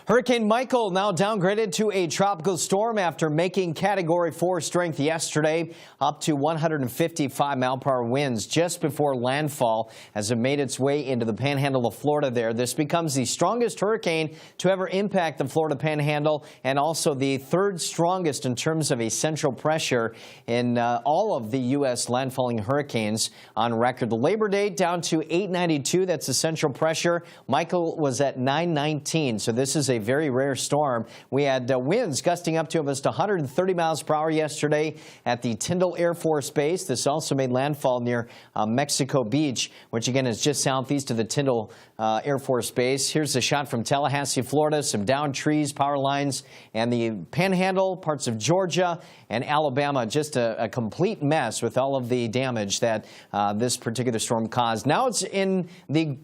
Hurricane Michael now downgraded to a tropical storm after making Category 4 strength yesterday, up to 155-mile-per-hour winds just before landfall as it made its way into the panhandle of Florida there. This becomes the strongest hurricane to ever impact the Florida panhandle and also the third strongest in terms of a central pressure in all of the U.S. landfalling hurricanes on record. The Labor Day down to 892. That's the central pressure. Michael was at 919, so this is a very rare storm. We had winds gusting up to almost 130 miles per hour yesterday at the Tyndall Air Force Base. This also made landfall near Mexico Beach, which again is just southeast of the Tyndall Air Force Base. Here's a shot from Tallahassee, Florida. Some downed trees, power lines, and the panhandle, parts of Georgia and Alabama. Just a complete mess with all of the damage that this particular storm caused. Now it's in the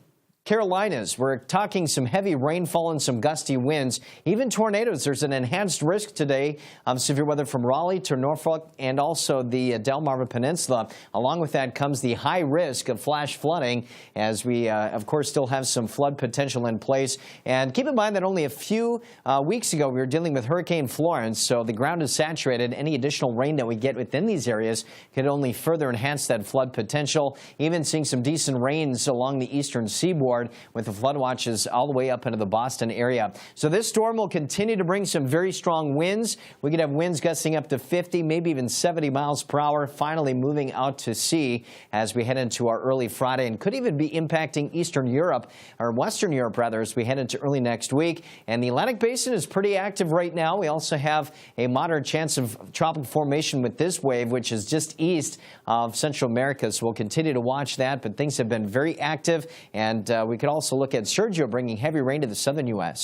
Carolinas. We're talking some heavy rainfall and some gusty winds, even tornadoes. There's an enhanced risk today of severe weather from Raleigh to Norfolk and also the Delmarva Peninsula. Along with that comes the high risk of flash flooding as we, of course, still have some flood potential in place. And keep in mind that only a few weeks ago we were dealing with Hurricane Florence, so the ground is saturated. Any additional rain that we get within these areas could only further enhance that flood potential. Even seeing some decent rains along the eastern seaboard with the flood watches all the way up into the Boston area. So this storm will continue to bring some very strong winds. We could have winds gusting up to 50, maybe even 70 miles per hour, finally moving out to sea as we head into our early Friday, and could even be impacting Eastern Europe, or Western Europe rather, as we head into early next week. And the Atlantic Basin is pretty active right now. We also have a moderate chance of tropical formation with this wave, which is just east of Central America. So we'll continue to watch that, but things have been very active, and we could also look at Sergio bringing heavy rain to the southern U.S.